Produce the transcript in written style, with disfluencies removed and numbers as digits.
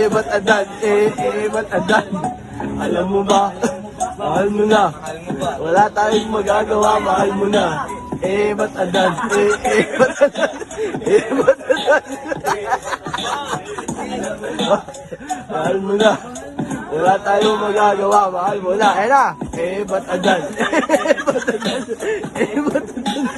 ba't adan? Ba't adan? Alam mo ba? Mahal mo na. Wala tayong magagawa, mahal mo na. Ba't adan? Ba't adan? Ba't adan? Mahal mo na. Wala tayong magagawa, mahal mo na. Ayan na. Ba't adan? Ba't adan? Ba't adan?